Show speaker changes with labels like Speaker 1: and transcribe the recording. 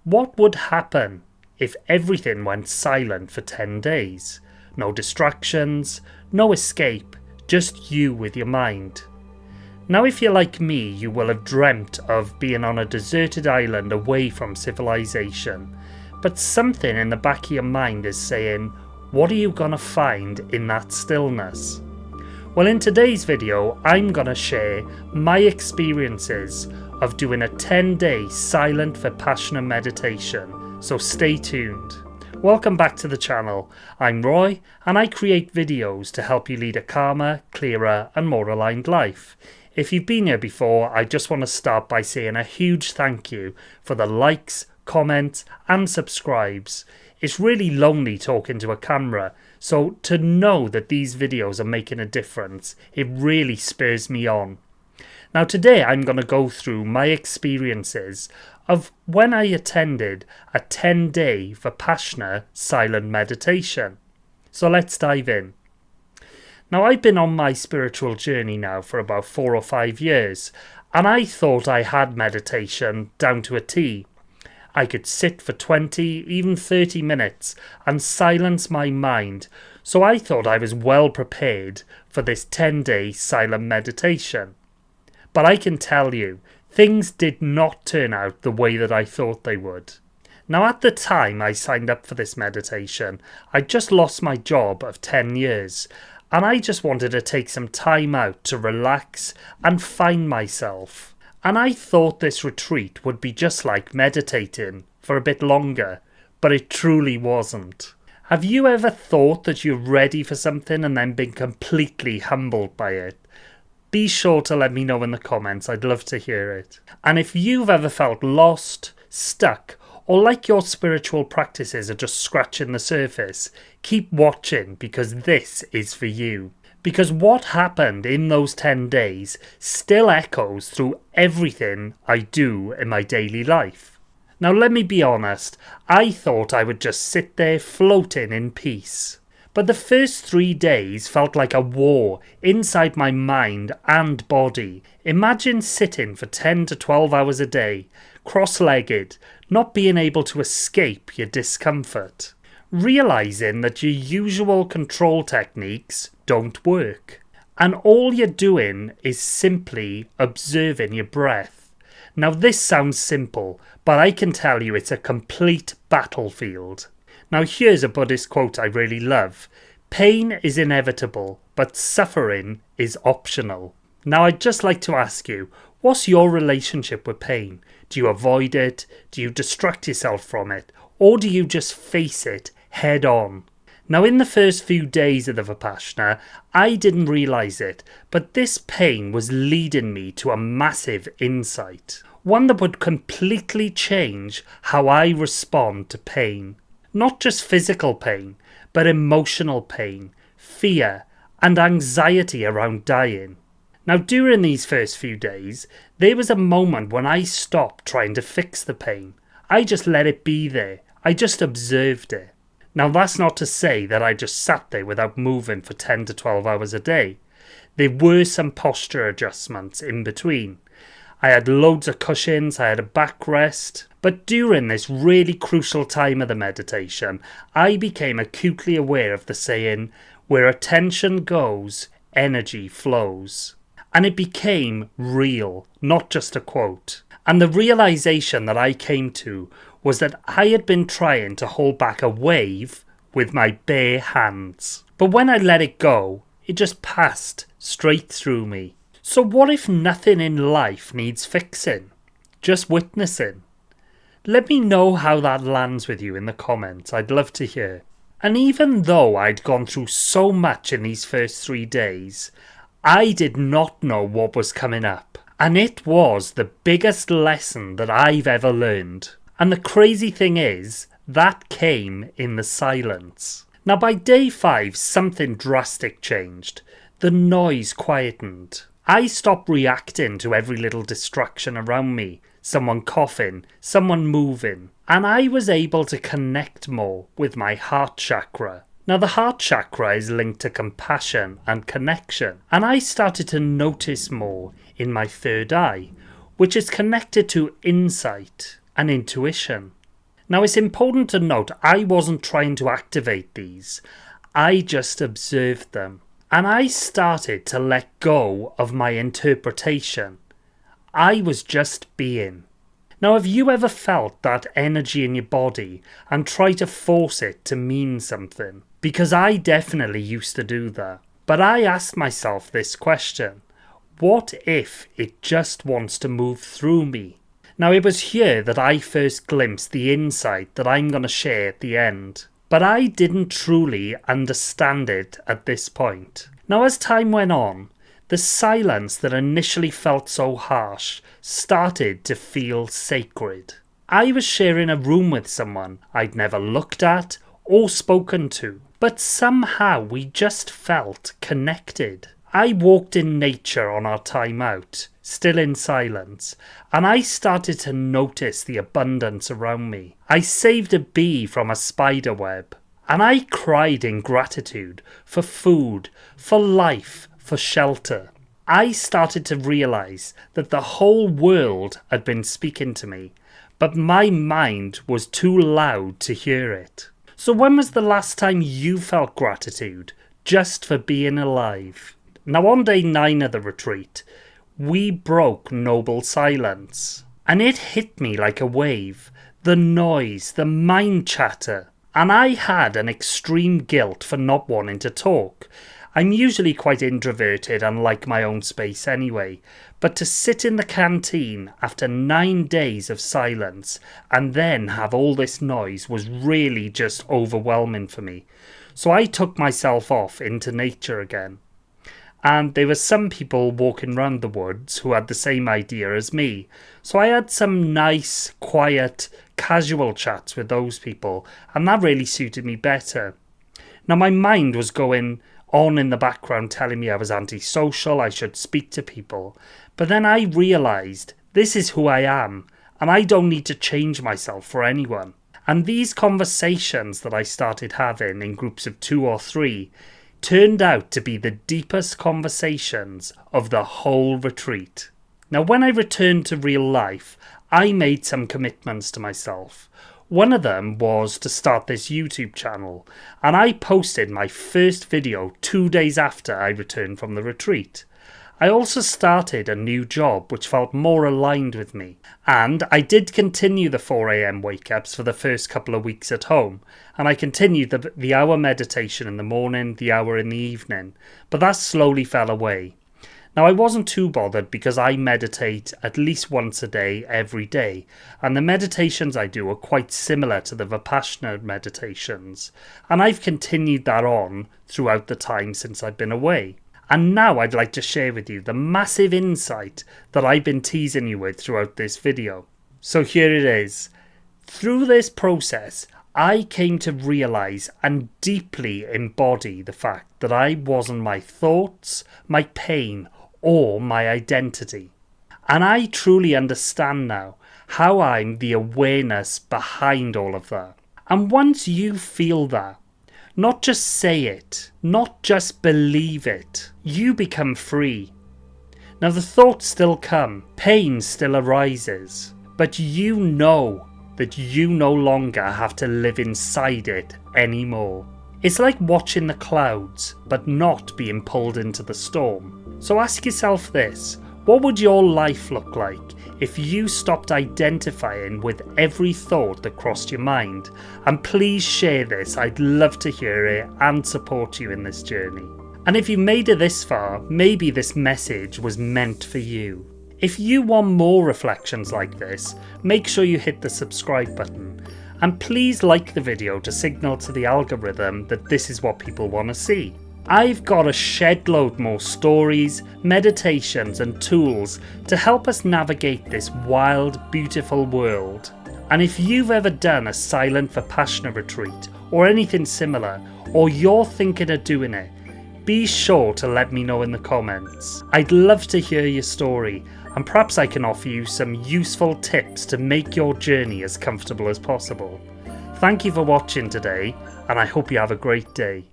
Speaker 1: What would happen if everything went silent for 10 days? No distractions, no escape, just you with your mind. Now if you're like me, you will have dreamt of being on a deserted island away from civilization, but something in the back of your mind is saying, what are you gonna find in that stillness? Well, in today's video, I'm gonna share my experiences of doing a 10-day silent Vipassana meditation, so stay tuned. Welcome back to the channel. I'm Roy, and I create videos to help you lead a calmer, clearer and more aligned life. If you've been here before, I just want to start by saying a huge thank you for the likes, comments and subscribes. It's really lonely talking to a camera, so to know that these videos are making a difference, it really spurs me on. Now today I'm going to go through my experiences of when I attended a 10-day Vipassana silent meditation. So let's dive in. Now I've been on my spiritual journey now for about 4 or 5 years, and I thought I had meditation down to a T. I could sit for 20, even 30 minutes and silence my mind, so I thought I was well prepared for this 10-day silent meditation. But I can tell you, things did not turn out the way that I thought they would. Now at the time I signed up for this meditation, I just lost my job of 10 years, and I just wanted to take some time out to relax and find myself. And I thought this retreat would be just like meditating for a bit longer, but it truly wasn't. Have you ever thought that you're ready for something and then been completely humbled by it? Be sure to let me know in the comments, I'd love to hear it. And if you've ever felt lost, stuck, or like your spiritual practices are just scratching the surface, keep watching because this is for you. Because what happened in those 10 days still echoes through everything I do in my daily life. Now let me be honest, I thought I would just sit there floating in peace. But the first 3 days felt like a war inside my mind and body. Imagine sitting for 10 to 12 hours a day, cross-legged, not being able to escape your discomfort. Realising that your usual control techniques don't work. And all you're doing is simply observing your breath. Now this sounds simple, but I can tell you it's a complete battlefield. Now here's a Buddhist quote I really love. Pain is inevitable, but suffering is optional. Now I'd just like to ask you, what's your relationship with pain? Do you avoid it? Do you distract yourself from it? Or do you just face it head on? Now in the first few days of the Vipassana, I didn't realise it, but this pain was leading me to a massive insight. One that would completely change how I respond to pain. Not just physical pain, but emotional pain, fear, and anxiety around dying. Now during these first few days, there was a moment when I stopped trying to fix the pain. I just let it be there. I just observed it. Now that's not to say that I just sat there without moving for 10 to 12 hours a day. There were some posture adjustments in between. I had loads of cushions, I had a backrest. But during this really crucial time of the meditation, I became acutely aware of the saying, where attention goes, energy flows. And it became real, not just a quote. And the realization that I came to was that I had been trying to hold back a wave with my bare hands. But when I let it go, it just passed straight through me. So what if nothing in life needs fixing? Just witnessing? Let me know how that lands with you in the comments, I'd love to hear. And even though I'd gone through so much in these first 3 days, I did not know what was coming up. And it was the biggest lesson that I've ever learned. And the crazy thing is, that came in the silence. Now by day 5, something drastic changed. The noise quietened. I stopped reacting to every little distraction around me. Someone coughing, someone moving. And I was able to connect more with my heart chakra. Now the heart chakra is linked to compassion and connection. And I started to notice more in my third eye, which is connected to insight and intuition. Now it's important to note I wasn't trying to activate these, I just observed them. And I started to let go of my interpretation. I was just being. Now, have you ever felt that energy in your body and tried to force it to mean something? Because I definitely used to do that. But I asked myself this question: what if it just wants to move through me? Now, it was here that I first glimpsed the insight that I'm going to share at the end. But I didn't truly understand it at this point. Now, as time went on, the silence that initially felt so harsh started to feel sacred. I was sharing a room with someone I'd never looked at or spoken to, but somehow we just felt connected. I walked in nature on our time out, still in silence, and I started to notice the abundance around me. I saved a bee from a spider web, and I cried in gratitude for food, for life, for shelter. I started to realize that the whole world had been speaking to me, but my mind was too loud to hear it. So when was the last time you felt gratitude just for being alive? Now, on day 9 of the retreat, we broke noble silence, and it hit me like a wave. The noise, the mind chatter, and I had an extreme guilt for not wanting to talk. I'm usually quite introverted and like my own space anyway, but to sit in the canteen after 9 days of silence and then have all this noise was really just overwhelming for me. So I took myself off into nature again. And there were some people walking around the woods who had the same idea as me. So I had some nice, quiet, casual chats with those people, and that really suited me better. Now, my mind was going on in the background telling me I was antisocial, I should speak to people. But then I realised this is who I am, and I don't need to change myself for anyone. And these conversations that I started having in groups of 2 or 3 turned out to be the deepest conversations of the whole retreat. Now, when I returned to real life, I made some commitments to myself. One of them was to start this YouTube channel, and I posted my first video 2 days after I returned from the retreat. I also started a new job which felt more aligned with me, and I did continue the 4 a.m. wake-ups for the first couple of weeks at home, and I continued the hour meditation in the morning, the hour in the evening, but that slowly fell away. Now, I wasn't too bothered because I meditate at least once a day, every day, and the meditations I do are quite similar to the Vipassana meditations, and I've continued that on throughout the time since I've been away. And now I'd like to share with you the massive insight that I've been teasing you with throughout this video. So here it is. Through this process, I came to realise and deeply embody the fact that I wasn't my thoughts, my pain, or my identity. And I truly understand now how I'm the awareness behind all of that. And once you feel that, not just say it, not just believe it, you become free. Now, the thoughts still come, pain still arises, but you know that you no longer have to live inside it anymore. It's like watching the clouds, but not being pulled into the storm. So ask yourself this: what would your life look like if you stopped identifying with every thought that crossed your mind? And please share this, I'd love to hear it and support you in this journey. And if you made it this far, maybe this message was meant for you. If you want more reflections like this, make sure you hit the subscribe button. And please like the video to signal to the algorithm that this is what people want to see. I've got a shed load more stories, meditations and tools to help us navigate this wild, beautiful world. And if you've ever done a silent Vipassana retreat or anything similar, or you're thinking of doing it, be sure to let me know in the comments. I'd love to hear your story, and perhaps I can offer you some useful tips to make your journey as comfortable as possible. Thank you for watching today, and I hope you have a great day.